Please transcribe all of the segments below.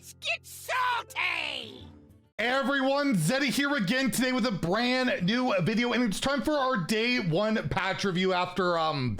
Let's get salty! Hey everyone, Zeddy here again today with a brand new video, and it's time for our day one patch review after, I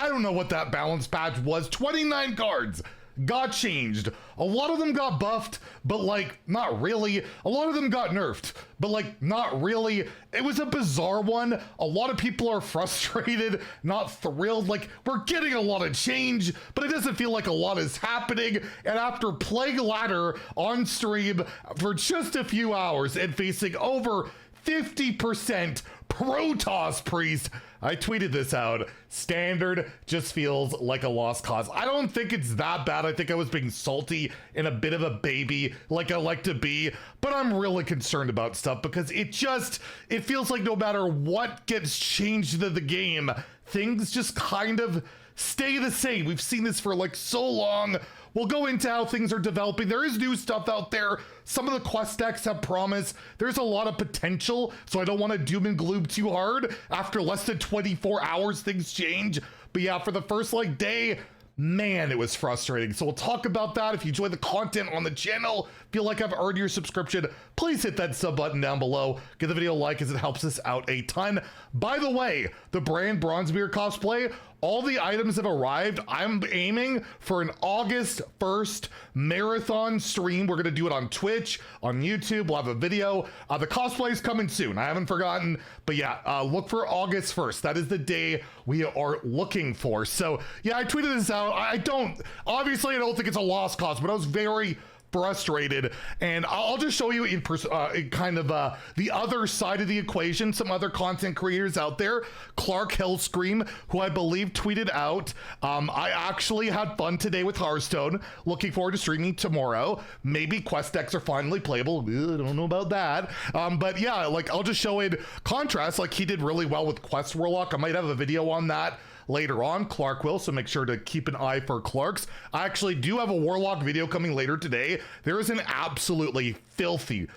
don't know what that balance patch was. 29 cards got changed. A lot of them got buffed, but like, not really. A lot of them got nerfed, but like, not really. It was a bizarre one. A lot of people are frustrated, not thrilled. Like, we're getting a lot of change, but it doesn't feel like a lot is happening. And after playing Ladder on stream for just a few hours and facing over 50% Protoss Priest, I tweeted this out. Standard just feels like a lost cause. I don't think it's that bad. I think I was being salty and a bit of a baby like I like to be, but I'm really concerned about stuff because it feels like no matter what gets changed in the game, things just kind of stay the same. We've seen this for like so long. We'll go into how things are developing. There is new stuff out there. Some of the quest decks have promise. There's a lot of potential, so I don't want to doom and gloom too hard. After less than 24 hours, things change. But yeah, for the first like day, man, it was frustrating. So we'll talk about that. If you enjoy the content on the channel, feel like I've earned your subscription, please hit that sub button down below. Give the video a like as it helps us out a ton. By the way, the brand Bronzebeard cosplay, all the items have arrived. I'm aiming for an August 1st marathon stream. We're gonna do it on Twitch, on YouTube. We'll have a video. The cosplay is coming soon. I haven't forgotten, but yeah, look for August 1st. That is the day we are looking for. So yeah, I tweeted this out. Obviously I don't think it's a lost cause, but I was very frustrated, and I'll just show you in kind of the other side of the equation. Some other content creators out there, Clark Hillscream, who I believe tweeted out, I actually had fun today with Hearthstone, looking forward to streaming tomorrow. Maybe quest decks are finally playable. I don't know about that, but yeah, like I'll just show in contrast, like he did really well with Quest Warlock. I might have a video on that later on. Clark will, so make sure to keep an eye for Clark's. I actually do have a Warlock video coming later today. There is an absolutely filthy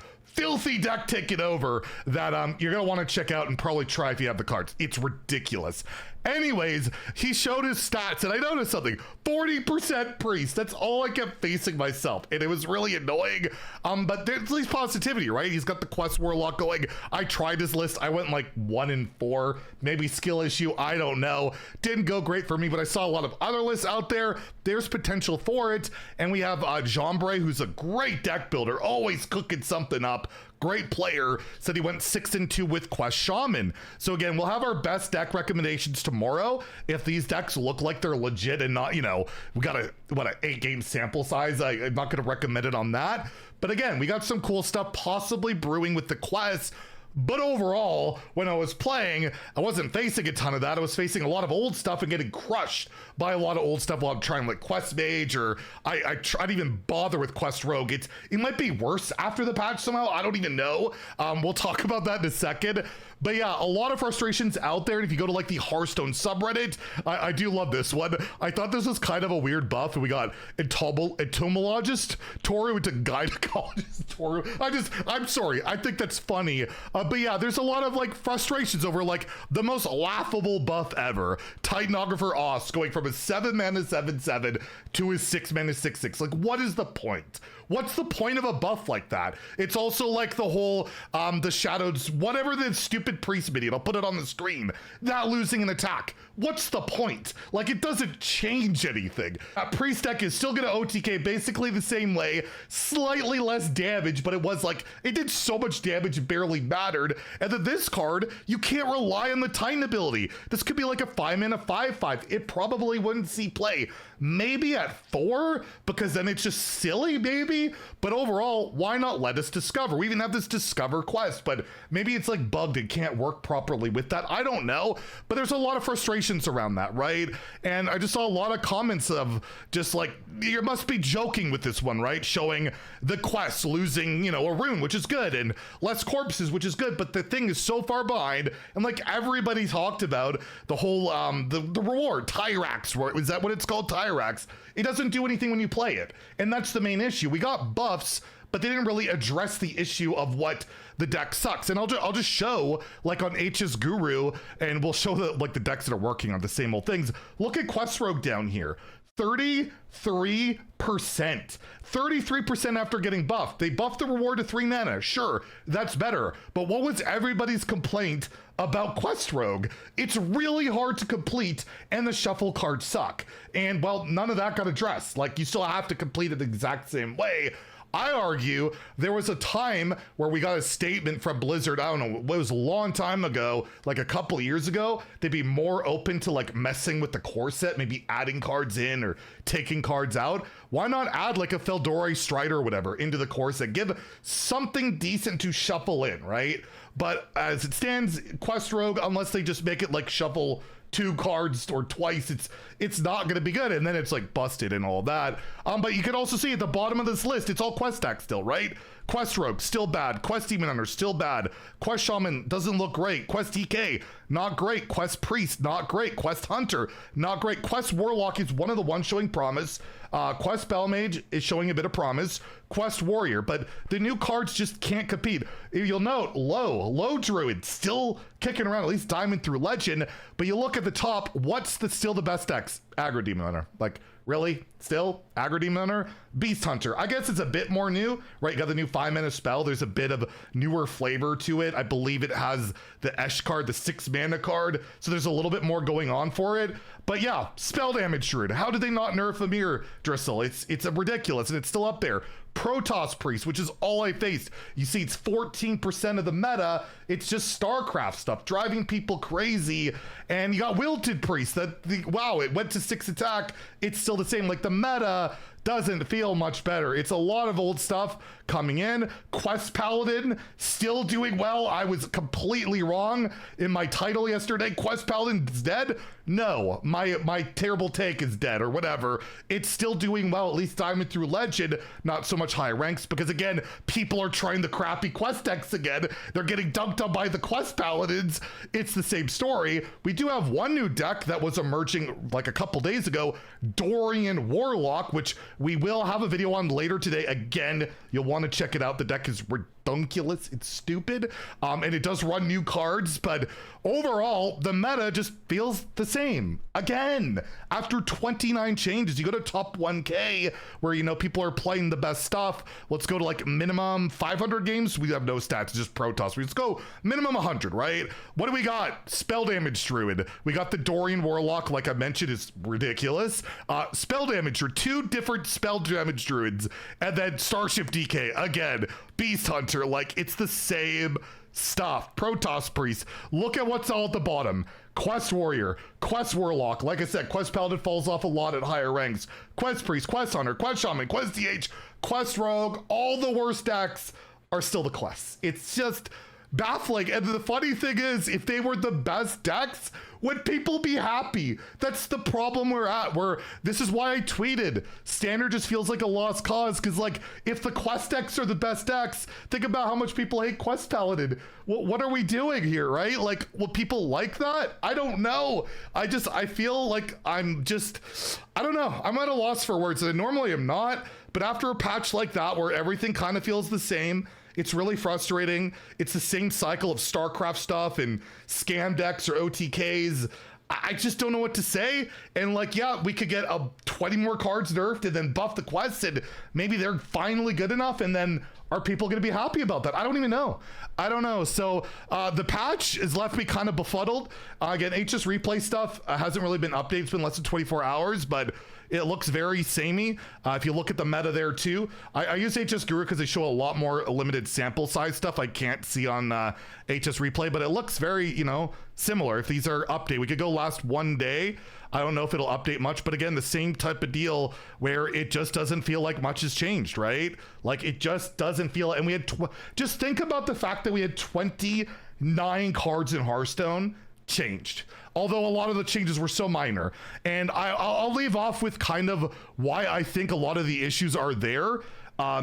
deck taken over that you're gonna want to check out and probably try if you have the cards. It's ridiculous. Anyways, he showed his stats, and I noticed something. 40% priest. That's all I kept facing myself, and it was really annoying. But there's at least positivity, right? He's got the Quest Warlock going. I tried his list. I went like 1 in 4. Maybe skill issue. I don't know. Didn't go great for me, but I saw a lot of other lists out there. There's potential for it. And we have Jambray, who's a great deck builder, always cooking something up. Great player. Said he went 6-2 with Quest Shaman. So again, we'll have our best deck recommendations tomorrow. If these decks look like they're legit and not, you know, we got an 8-game sample size. I'm not going to recommend it on that. But again, we got some cool stuff possibly brewing with the quest. But overall, when I was playing, I wasn't facing a ton of that. I was facing a lot of old stuff and getting crushed by a lot of old stuff while I'm trying like Quest Mage, or I tried to even bother with Quest Rogue. It might be worse after the patch somehow. I don't even know. We'll talk about that in a second. But yeah, a lot of frustrations out there. And if you go to like the Hearthstone subreddit, I do love this one. I thought this was kind of a weird buff. And we got entomologist Toru to gynecologist Toru. I'm sorry. I think that's funny. But yeah, there's a lot of like frustrations over like the most laughable buff ever. Titanographer Oz going from a 7-mana 7/7 to his 6-mana 6/6. Like, what is the point? What's the point of a buff like that? It's also like the whole, the shadows, whatever the stupid priest minion, I'll put it on the screen, not losing an attack. What's the point? Like, it doesn't change anything. Priest deck is still gonna OTK basically the same way, slightly less damage, but it did so much damage it barely mattered. And then this card, you can't rely on the Titan ability. This could be like a 5-mana 5/5. It probably wouldn't see play. Maybe at 4, because then it's just silly, maybe. But overall, why not let us discover? We even have this discover quest, but maybe it's like bugged and can't work properly with that. I don't know, but there's a lot of frustrations around that, right? And I just saw a lot of comments of just like, you must be joking with this one, right? Showing the quest losing, you know, a rune, which is good, and less corpses, which is good, but the thing is so far behind. And like everybody talked about the whole, the reward, Tyrax, is that what it's called? Tyrax. It doesn't do anything when you play it. And that's the main issue. We got buffs, but they didn't really address the issue of what the deck sucks. And I'll just show like on H's Guru, and we'll show the decks that are working on the same old things. Look at Quest Rogue down here. 33%. 33% after getting buffed. They buffed the reward to 3 mana. Sure, that's better. But what was everybody's complaint about Quest Rogue? It's really hard to complete and the shuffle cards suck. And well, none of that got addressed. Like, you still have to complete it the exact same way. I argue there was a time where we got a statement from Blizzard, I don't know, it was a long time ago, like a couple of years ago, they'd be more open to like messing with the core set, maybe adding cards in or taking cards out. Why not add like a Feldore Strider or whatever into the core set? Give something decent to shuffle in, right? But as it stands, Quest Rogue, unless they just make it like shuffle 2 cards or twice, it's not going to be good, and then it's like busted and all that. But you can also see at the bottom of this list, it's all quest stack still, right? Quest Rogue still bad, Quest Demon Hunter still bad, Quest Shaman doesn't look great, Quest DK not great, Quest Priest not great, Quest Hunter not great, Quest Warlock is one of the ones showing promise, Quest Spellmage is showing a bit of promise, Quest Warrior, but the new cards just can't compete. You'll note low Druid still kicking around, at least Diamond through Legend, but you look at the top, what's still the best decks? Aggro Demon Hunter. Like, really? Still? Aggro Demon Hunter? Beast Hunter. I guess it's a bit more new, right? You got the new 5-mana spell. There's a bit of newer flavor to it. I believe it has the Esh card, the 6-mana card, so there's a little bit more going on for it. But yeah, spell damage Druid. How did they not nerf Amir Dristle? It's ridiculous, and it's still up there. Protoss Priest, which is all I faced. You see, it's 14% of the meta. It's just StarCraft stuff, driving people crazy. And you got Wilted Priest. Wow, it went to 6 attack. It's still the same. Like, the meta doesn't feel much better. It's a lot of old stuff coming in. Quest Paladin still doing well. I was completely wrong in my title yesterday. Quest Paladin's dead? No, my terrible take is dead or whatever. It's still doing well, at least Diamond through Legend, not so much high ranks, because again, people are trying the crappy quest decks again. They're getting dunked on by the Quest Paladins. It's the same story. We do have one new deck that was emerging like a couple days ago, Dorian Warlock, which we will have a video on later today. Again, you'll want to check it out. The deck is redunculous. It's stupid. And it does run new cards, but overall, the meta just feels the same. Again, after 29 changes, you go to top 1K where, you know, people are playing the best stuff. Let's go to like minimum 500 games. We have no stats, just Protoss. We just go minimum 100, right? What do we got? Spell damage Druid. We got the Dorian Warlock, like I mentioned, is ridiculous. Spell damage or 2 different spell damage Druids, and then Starship DK again. Beast Hunter, like, it's the same stuff. Protoss Priest, look at what's all at the bottom. Quest Warrior, Quest Warlock, like I said, Quest Paladin falls off a lot at higher ranks. Quest Priest, Quest Hunter, Quest Shaman, Quest DH, Quest Rogue, all the worst decks are still the quests. It's just baffling. And the funny thing is, if they were the best decks, would people be happy? That's the problem we're at, where this is why I tweeted, Standard just feels like a lost cause, because like, if the quest decks are the best decks, think about how much people hate Quest Paladin. What are we doing here, right? Like, will people like that? I don't know. I feel like I don't know. I'm at a loss for words, and normally I'm not, but after a patch like that, where everything kind of feels the same, it's really frustrating. It's the same cycle of StarCraft stuff and scam decks or OTKs. I just don't know what to say. And like, yeah, we could get 20 more cards nerfed and then buff the quests, and maybe they're finally good enough, and then are people going to be happy about that? I don't even know. I don't know. So the patch has left me kind of befuddled. Again, HS replay stuff hasn't really been updated. It's been less than 24 hours, but it looks very samey. If you look at the meta there too, I use HS Guru because they show a lot more limited sample size stuff I can't see on HS Replay, but it looks very, you know, similar. If these are updated, we could go last one day. I don't know if it'll update much, but again, the same type of deal where it just doesn't feel like much has changed, right? Like, it just doesn't feel, and we had, just think about the fact that we had 29 cards in Hearthstone changed, although a lot of the changes were so minor. And I'll leave off with kind of why I think a lot of the issues are there.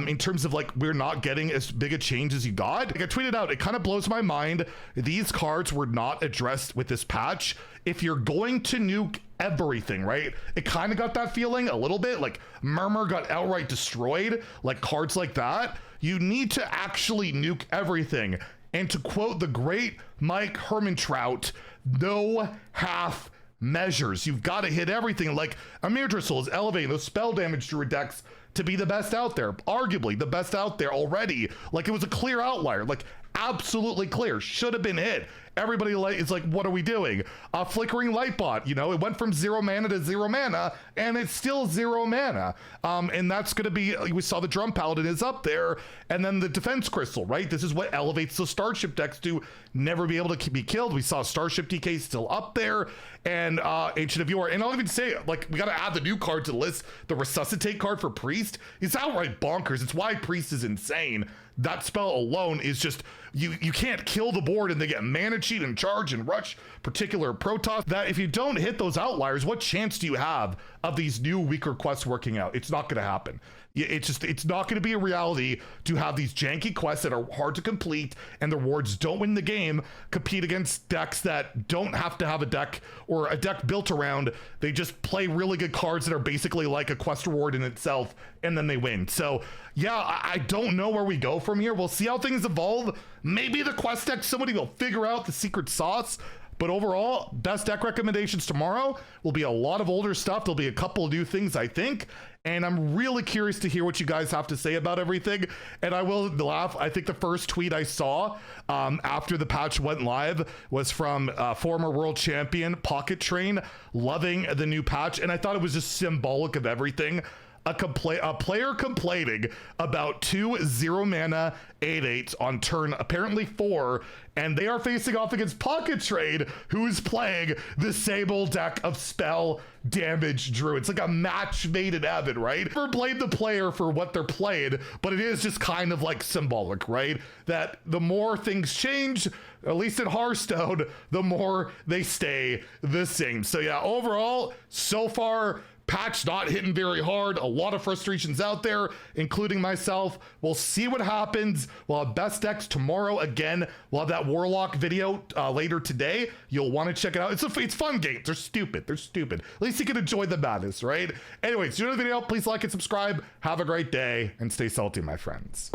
In terms of like, we're not getting as big a change as you got. Like I tweeted out, it kind of blows my mind. These cards were not addressed with this patch. If you're going to nuke everything, right? It kind of got that feeling a little bit, like Murmur got outright destroyed, like cards like that. You need to actually nuke everything. And to quote the great Mike Hermantrout, no half measures. You've got to hit everything. Like Amir Driscoll is elevating those spell damage druid decks to be the best out there, arguably the best out there already. Like it was a clear outlier, like absolutely clear, should have been hit. Everybody is like, what are we doing? Flickering Lightbot, you know, it went from 0 mana to 0 mana, and it's still 0 mana. And that's going to be, we saw the Drum Paladin is up there, and then the Defense Crystal, right? This is what elevates the Starship decks to never be able to be killed. We saw Starship DK still up there, and Ancient of Yore. And I'll even say, like, we got to add the new card to the list. The Resuscitate card for Priest is outright bonkers. It's why Priest is insane. That spell alone is just, you can't kill the board and they get Mana Cheat and Charge and Rush, particular Protoss. That if you don't hit those outliers, what chance do you have of these new weaker quests working out? It's not going to happen. It's not going to be a reality to have these janky quests that are hard to complete and the rewards don't win the game compete against decks that don't have to have a deck or a deck built around. They just play really good cards that are basically like a quest reward in itself, and then they win. So yeah, I don't know where we go from here. We'll see how things evolve. Maybe the quest deck, somebody will figure out the secret sauce. But overall, best deck recommendations tomorrow will be a lot of older stuff. There'll be a couple of new things, I think. And I'm really curious to hear what you guys have to say about everything. And I will laugh. I think the first tweet I saw after the patch went live was from former world champion Pocket Train, loving the new patch. And I thought it was just symbolic of everything. A player complaining about 2 0 mana 8/8s on turn apparently 4, and they are facing off against Pocket Trade, who's playing the same old deck of spell damage druid. It's like a match made in heaven, right? Never blame the player for what they're playing, but it is just kind of like symbolic, right? That the more things change, at least in Hearthstone, the more they stay the same. So yeah, overall, so far, patch not hitting very hard. A lot of frustrations out there, including myself. We'll see what happens. We'll have best decks tomorrow again. We'll have that Warlock video later today. You'll want to check it out. It's fun games. They're stupid. They're stupid. At least you can enjoy the madness, right? Anyways, if you enjoyed the video, please like and subscribe. Have a great day and stay salty, my friends.